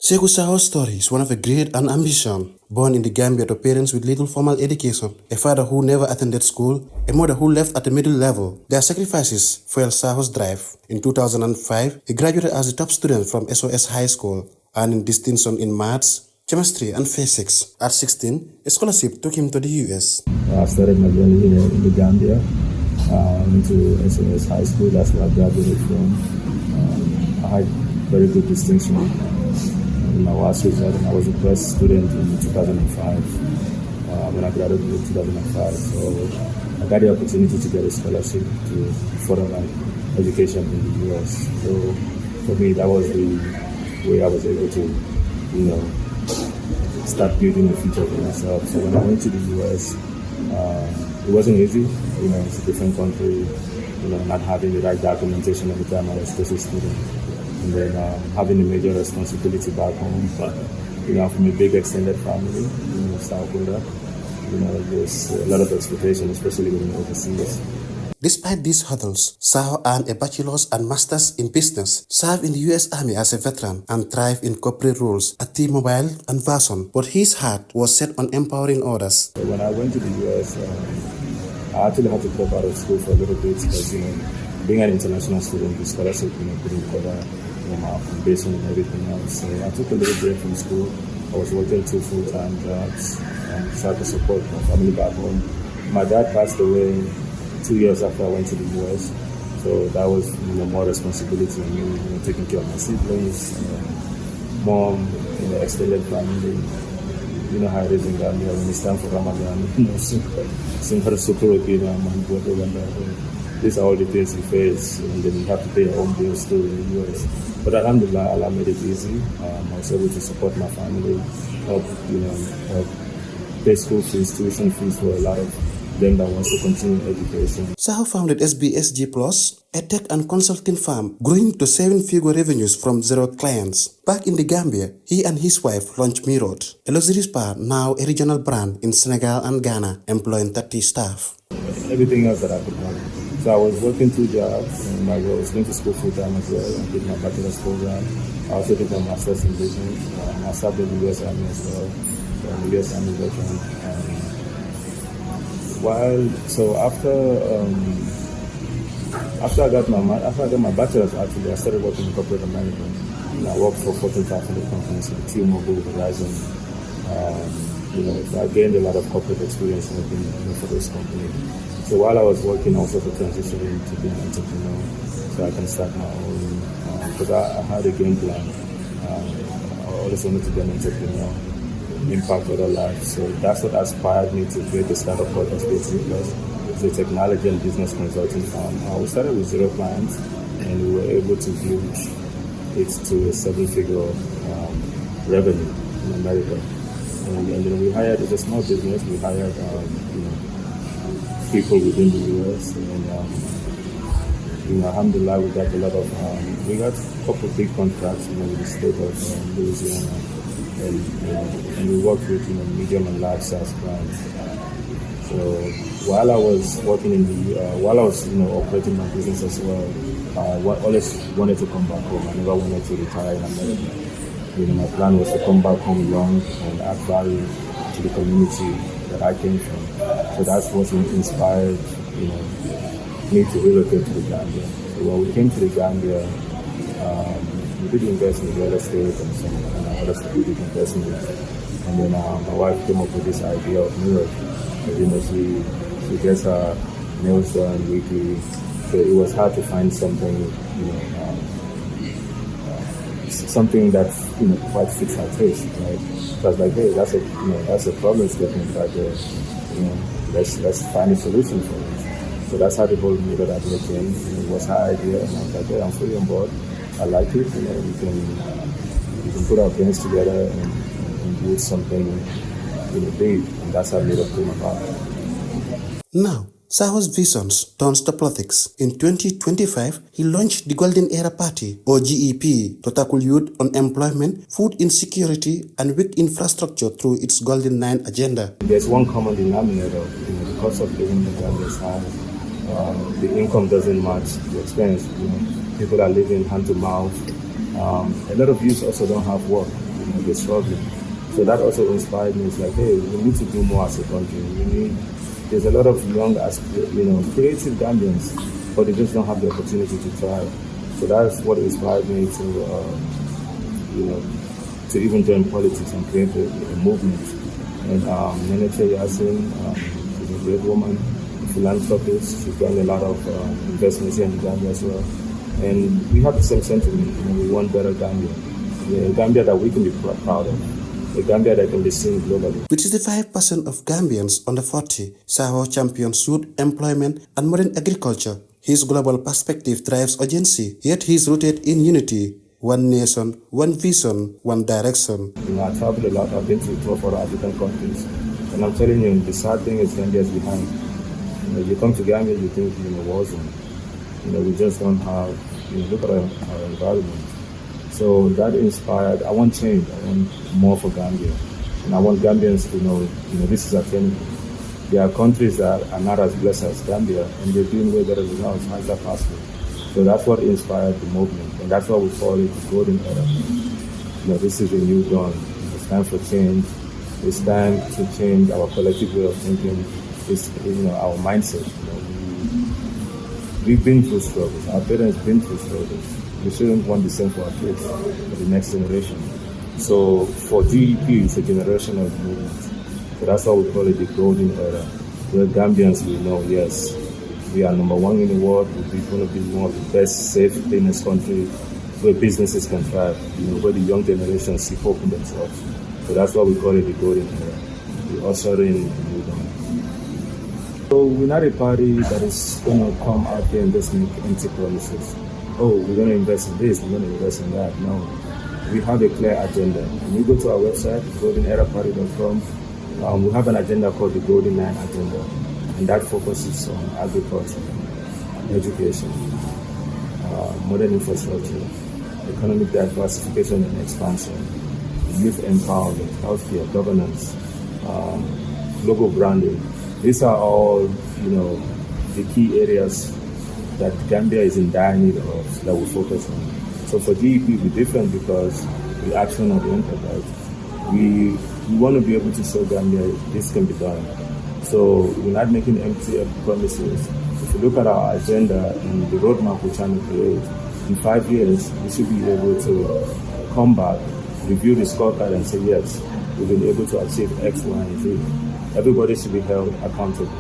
Saikou Sawo's story is one of a great and ambition. Born in the Gambia to parents with little formal education, a father who never attended school, a mother who left at the middle level, their sacrifices fueled Sawo's drive. In 2005, he graduated as a top student from SOS High School, earning distinction in maths, chemistry, and physics. At 16, a scholarship took him to the US. I started my journey here in the Gambia, went to SOS High School. That's where I graduated from. I had very good distinction in my last result, and I was the best student in 2005 when I graduated in 2005. So I got the opportunity to get a scholarship to further my education in the US. So for me, that was the way I was able to, start building a future for myself. So when I went to the US, it wasn't easy. It's a different country. Not having the right documentation at the time I was still a student, and then having a major responsibility back home. But from a big extended family, South Korea, there's a lot of expectation, especially when you're overseas. Despite these hurdles, Sawo earned a bachelor's and master's in business, served in the U.S. Army as a veteran, and thrived in corporate roles at T-Mobile and Verizon. But his heart was set on empowering others. So when I went to the U.S., I actually had to drop out of school for a little bit because, being an international student, the scholarship, couldn't cover my accommodation and everything else. So I took a little break from school. I was working 2 full-time jobs and tried to support my family back home. My dad passed away 2 years after I went to the US, so that was more responsibility on me, taking care of my siblings, mom, extended family. You know how it is in Gambia when it's time for Ramadan. These are all the things you face, and then you have to pay your own bills too in the US. But Alhamdulillah, Allah made it easy. I was able to support my family, help pay school fees, tuition fees for a lot of them that wants to continue education. Sawo founded SBSG Plus, a tech and consulting firm, growing to 7-figure revenues from 0 clients. Back in the Gambia, he and his wife launched Mirrod, a luxury spa, now a regional brand in Senegal and Ghana, employing 30 staff. Everything else that I could have. So I was working 2 jobs, and I was going to school full-time as well. I did my bachelor's program. I also did my master's in business. I served in the US Army as well. So I'm a US Army veteran. After I got my bachelor's, actually, I started working in corporate America. I worked for Fortune 500 companies like T-Mobile, Verizon. So I gained a lot of corporate experience working for those companies. So while I was working, I was also transitioning to being an entrepreneur, so I can start my own. Because I had a game plan. I always wanted to be an entrepreneur, impact other lives. So that's what inspired me to create a startup called SBSG Plus. It's a technology and business consulting firm. We started with 0 clients, and we were able to build it to a 7-figure revenue in America. And then we hired, it's a small business, we hired people within the US, and alhamdulillah, we got a couple of big contracts with the state of Louisiana. And we worked with medium and large size clients. So while I was working while I was operating my business as well, I always wanted to come back home. I never wanted to retire in America. My plan was to come back home young and add value to the community that I came from. So that's what inspired me to relocate to the Gambia. So when we came to the Gambia, we did invest in real estate and some other strategic investments. And then my wife came up with this idea of Mirrod. She gets her nails done weekly. So it was hard to find something, something that quite fits her taste, right? So I was like, hey, that's a problem statement, but let's find a solution for it. So that's how the whole Mirrod idea came. It was her idea, and I was like, hey, I'm fully on board. I like it. We can put our brains together and build something big, and that's how Mirrod came about. Now, Sawo's visions turns to politics. In 2025, he launched the Golden Era Party, or GEP, to tackle youth unemployment, food insecurity, and weak infrastructure through its Golden 9 agenda. There's one common denominator. The cost of living in Ghana is high. The income doesn't match the expense. People are living hand to mouth. A lot of youth also don't have work. they're struggling. So that also inspired me. It's like, hey, we need to do more as a country. There's a lot of young, creative Gambians, but they just don't have the opportunity to try. So that's what inspired me to even join politics and create a movement. And Neneche Yasin is a great woman, a philanthropist. She's done a lot of investments here in Gambia as well. And we have the same sentiment. We want better Gambia. A Gambia that we can be proud of. A Gambia that can be seen globally. With 65% of Gambians under 40, Sawo champions youth employment and modern agriculture. His global perspective drives urgency, yet he is rooted in unity. One nation, one vision, one direction. I traveled a lot. I've been to 12 other African countries. And I'm telling you, the sad thing is Gambia is behind. You come to Gambia, you think you're in a war zone. We just don't have, look at our environment. So that inspired, I want change. I want more for Gambia. And I want Gambians to know, this is attainable. There are countries that are not as blessed as Gambia, and they're doing way better than us. How is that possible? So that's what inspired the movement, and that's why we call it the golden era. This is a new dawn. It's time for change. It's time to change our collective way of thinking. It's our mindset. We've been through struggles. Our parents been through struggles. We shouldn't want the same for our kids, for the next generation. So for GEP, it's a generational movement. So that's why we call it the golden era, where Gambians will know, yes, we are number one in the world. We're going to be one of the best, safe, cleanest countries where businesses can thrive, where the young generation see hope in themselves. So that's why we call it the golden era. We usher in a new dawn. So we're not a party that is going to come out there and just make empty promises. Oh, we're going to invest in this, we're going to invest in that. No. We have a clear agenda. When you go to our website, goldeneraparty.com, we have an agenda called the Golden Nine Agenda, and that focuses on agriculture, education, modern infrastructure, economic diversification and expansion, youth empowerment, healthcare, governance, global branding. These are all, the key areas that Gambia is in dire need of that we focus on. So for GEP, we're different because we're action-oriented, right? We want to be able to show Gambia this can be done. So we're not making empty promises. If you look at our agenda and the roadmap we're trying to create, in 5 years, we should be able to come back, review the scorecard and say, yes, we've been able to achieve X, Y, and Z. Everybody should be held accountable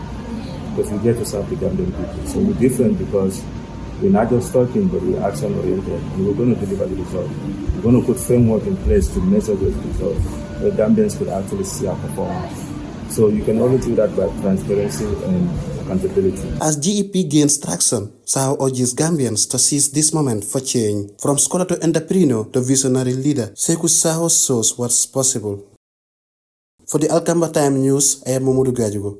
because we get to serve the Gambian people. So we're different because we're not just talking, but we're action-oriented, and we're going to deliver the result. We're going to put framework in place to measure those results, where Gambians could actually see our performance. So you can only do that by transparency and accountability. As GEP gains traction, Sawo urges Gambians to seize this moment for change. From scholar to entrepreneur to visionary leader, Saikou Sawo shows what's possible. For the Alkamba Time News, I am Momodou Gagigo.